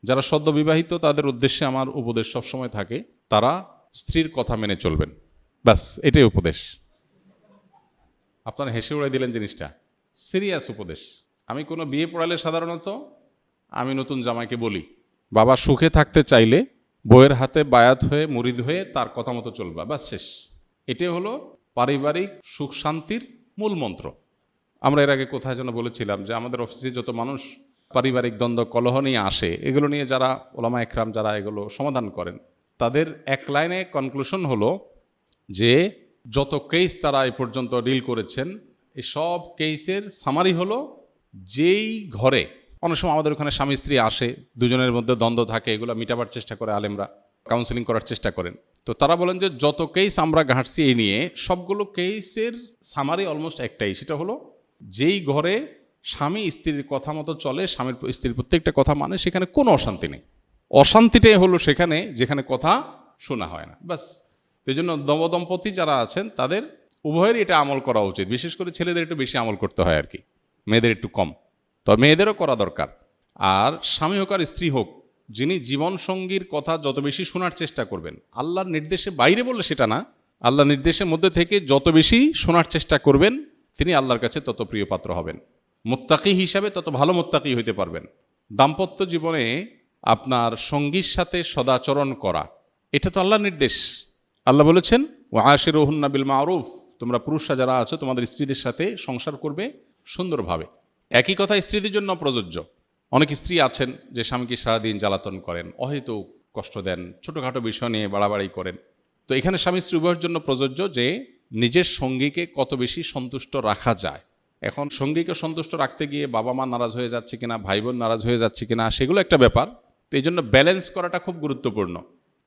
যারা সদ্য বিবাহিত তাদের উদ্দেশ্যে আমার উপদেশ সবসময় থাকে, তারা স্ত্রীর কথা মেনে চলবেন। ব্যাস, এটাই উপদেশ। আপনারা হেসে উড়াই দিলেন জিনিসটা, সিরিয়াস উপদেশ। আমি কোনো বিয়ে পড়ালে সাধারণত আমি নতুন জামাইকে বলি, বাবা সুখে থাকতে চাইলে বউয়ের হাতে বায়াত হয়ে মুরিদ হয়ে তার কথা মতো চলবা, ব্যাস শেষ। এটাই হলো পারিবারিক সুখ শান্তির মূল মন্ত্র। আমরা এর আগে কোথায় যেন বলেছিলাম যে আমাদের অফিসে যত মানুষ পারিবারিক দ্বন্দ্ব কলহ নিয়ে আসে, এগুলো নিয়ে যারা ওলামা একরাম যারা এগুলো সমাধান করেন, তাদের এক লাইনে কনক্লুশন হলো যে যত কেস তারা এই পর্যন্ত ডিল করেছেন, এই সব কেসের সামারি হলো, যেই ঘরে অনেক সময় আমাদের ওখানে স্বামী স্ত্রী আসে, দুজনের মধ্যে দ্বন্দ্ব থাকে, এগুলো মিটাবার চেষ্টা করে আলেমরা, কাউন্সেলিং করার চেষ্টা করেন। তো তারা বলেন যে যত কেস আমরা ঘাঁটছি এই নিয়ে, সবগুলো কেসের সামারি অলমোস্ট একটাই, সেটা হলো যেই ঘরে স্বামী স্ত্রীর কথা মতো চলে, স্বামীর স্ত্রীর প্রত্যেকটা কথা মানে, সেখানে কোনো অশান্তি নেই। অশান্তিটাই হলো সেখানে যেখানে কথা শোনা হয় না, ব্যাস। এই জন্য নবদম্পতি যারা আছেন তাদের উভয়েরই এটা আমল করা উচিত। বিশেষ করে ছেলেদের একটু বেশি আমল করতে হয় আর কি, মেয়েদের একটু কম। তো মেয়েদেরও করা দরকার। আর স্বামী হোক আর স্ত্রী হোক, যিনি জীবনসঙ্গীর কথা যত বেশি শোনার চেষ্টা করবেন, আল্লাহর নির্দেশে বাইরে বললে সেটা না, আল্লাহর নির্দেশের মধ্যে থেকে যত বেশি শোনার চেষ্টা করবেন, তিনি আল্লাহর কাছে তত প্রিয় পাত্র হবেন। মুত্তাকি হিসাবে তত ভালো মুত্তাকি হইতে পারবেন। দাম্পত্য জীবনে আপনার সঙ্গীর সাথে সদাচরণ করা, এটা তো আল্লাহর নির্দেশ। আল্লাহ বলেছেন ওয়াশিরুহুন্না বিল মারুফ, তোমরা পুরুষরা যারা আছো তোমাদের স্ত্রীদের সাথে সংসার করবে সুন্দরভাবে। একই কথা স্ত্রীদের জন্য প্রযোজ্য। অনেক স্ত্রী আছেন যে স্বামীকে সারাদিন জ্বালাতন করেন, অহেতুক কষ্ট দেন, ছোটোখাটো বিষয় নিয়ে বাড়াবাড়ি করেন। তো এখানে স্বামী স্ত্রী উভয়ের জন্য প্রযোজ্য যে নিজের সঙ্গীকে কত বেশি সন্তুষ্ট রাখা যায়। এখন সঙ্গীকে সন্তুষ্ট রাখতে গিয়ে বাবা মা নারাজ হয়ে যাচ্ছে কিনা, ভাই বোন নারাজ হয়ে যাচ্ছে কিনা, সেগুলো একটা ব্যাপার। তো এই জন্য ব্যালেন্স করাটা খুব গুরুত্বপূর্ণ।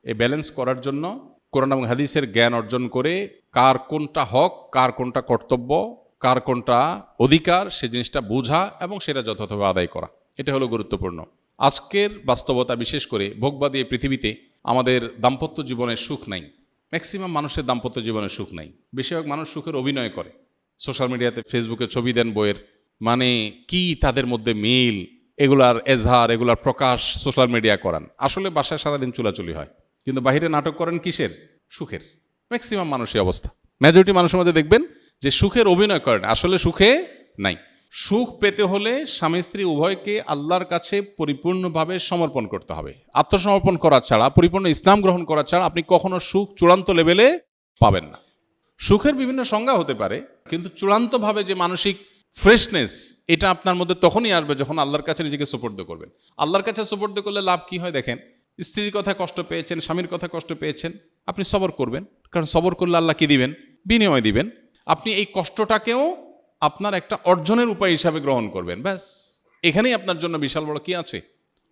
এই ব্যালেন্স করার জন্য কোরআন এবং হাদিসের জ্ঞান অর্জন করে কার কোনটা হক, কার কোনটা কর্তব্য, কার কোনটা অধিকার, সে জিনিসটা বোঝা এবং সেটা যথাযথভাবে আদায় করা, এটা হলো গুরুত্বপূর্ণ। আজকের বাস্তবতা, বিশেষ করে ভোগবাদী এই পৃথিবীতে আমাদের দাম্পত্য জীবনের সুখ নাই। ম্যাক্সিমাম মানুষের দাম্পত্য জীবনের সুখ নাই। বেশিরভাগ মানুষ সুখের অভিনয় করে, সোশ্যাল মিডিয়াতে ফেসবুকে ছবি দেন বইয়ের, মানে কি তাদের মধ্যে মিল, এগুলার এজহার, এগুলার প্রকাশ সোশ্যাল মিডিয়া করান। আসলে বাসায় সারাদিন চুলাচুলি হয়, কিন্তু বাহিরে নাটক করেন কিসের? সুখের। ম্যাক্সিমাম মানুষই অবস্থা। মেজরিটি মানুষের মধ্যে দেখবেন যে সুখের অভিনয় করেন, আসলে সুখে নাই। সুখ পেতে হলে স্বামী স্ত্রী উভয়কে আল্লাহর কাছে পরিপূর্ণভাবে সমর্পণ করতে হবে। আত্মসমর্পণ করা ছাড়া, পরিপূর্ণ ইসলাম গ্রহণ করা ছাড়া আপনি কখনো সুখ চূড়ান্ত লেভেলে পাবেন না। সুখের বিভিন্ন সংজ্ঞা হতে পারে, কিন্তু চূড়ান্তভাবে যে মানসিক ফ্রেশনেস, এটা আপনার মধ্যে তখনই আসবে যখন আল্লাহর কাছে নিজেকে সুপর্দ করবেন। আল্লাহর কাছে সুপর্দ করলে লাভ কি হয় দেখেন, স্ত্রীর কথা কষ্ট পেয়েছেন, স্বামীর কথা কষ্ট পেয়েছেন, আপনি সবর করবেন, কারণ সবর করলে আল্লাহ কি দিবেন? বিনিময় দিবেন। আপনি এই কষ্টটাকেও আপনার একটা অর্জনের উপায় হিসাবে গ্রহণ করবেন, ব্যাস। এখানেই আপনার জন্য বিশাল বড় কি আছে?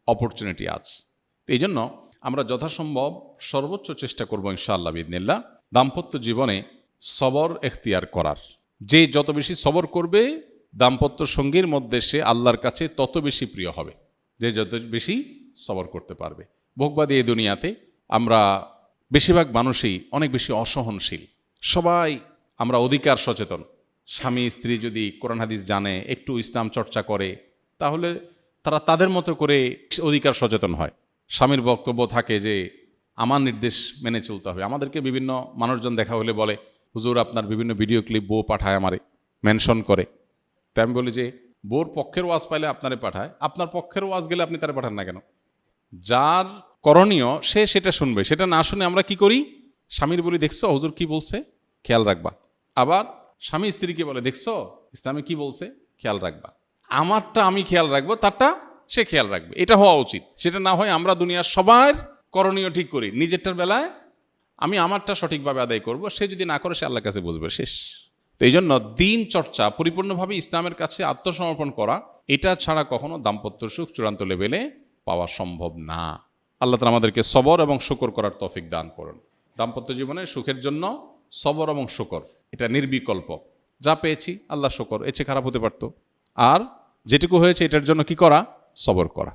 অপরচুনিটি আছে। এই জন্য আমরা যথাসম্ভব সর্বোচ্চ চেষ্টা করবো ইনশাআল্লাহ বিইذনিল্লাহ দাম্পত্য জীবনে সবর এখতিয়ার করার। যে যত বেশি সবর করবে দাম্পত্য সঙ্গীর মধ্যে, সে আল্লাহর কাছে তত বেশি প্রিয় হবে, যে যত বেশি সবর করতে পারবে। ভোগবাদী এই দুনিয়াতে আমরা বেশিরভাগ মানুষই অনেক বেশি অসহনশীল। সবাই আমরা অধিকার সচেতন। স্বামী স্ত্রী যদি কোরআন হাদিস জানে, একটু ইসলাম চর্চা করে, তাহলে তারা তাদের মতো করে অধিকার সচেতন হয়। স্বামীর বক্তব্য থাকে যে আমার নির্দেশ মেনে চলতে হবে। আমাদেরকে বিভিন্ন মানুষজন দেখা হলে বলে, হুজুর আপনার বিভিন্ন ভিডিও ক্লিপ বউ পাঠায় আমারে, মেনশন করে। তাই আমি বলি যে বউর পক্ষের ওয়াজ পাইলে আপনারে পাঠায়, আপনার পক্ষের ওয়াজ গেলে আপনি তারা পাঠান না কেন? যার করণীয় সে সেটা শুনবে, সেটা না শুনে আমরা কি করি? স্বামীর বলি, দেখছো হুজুর কি বলছে, খেয়াল রাখবা। আবার স্বামী স্ত্রীকে বলে, দেখছো ইসলামে কি বলছে, খেয়াল রাখবা। আমারটা আমি খেয়াল রাখবো, তারটা সে খেয়াল রাখবে। এটা হওয়া উচিত। সেটা না হয় আমরা দুনিয়ার সবার করণীয় ঠিক করি, নিজেরটার বেলায় আমি আমারটা সঠিকভাবে আদায় করব, সে যদি না করে সে আল্লাহর কাছে বুঝবে, শেষ। তো এই জন্য দিন চর্চা, পরিপূর্ণভাবে ইসলামের কাছে আত্মসমর্পণ করা, এটা ছাড়া কখনো দাম্পত্য সুখ চূড়ান্ত লেভেলে পাওয়া সম্ভব না। আল্লাহ তাআলা আমাদেরকে সবর এবং শুকর করার তৌফিক দান করুন। দাম্পত্য জীবনে সুখের জন্য সবর এবং শুকর, এটা নির্বিকল্প। যা পেয়েছি আল্লাহ শুকর, এর চেয়ে খারাপ হতে পারত। আর যেটুকু হয়েছে এটার জন্য কি করা? সবর করা।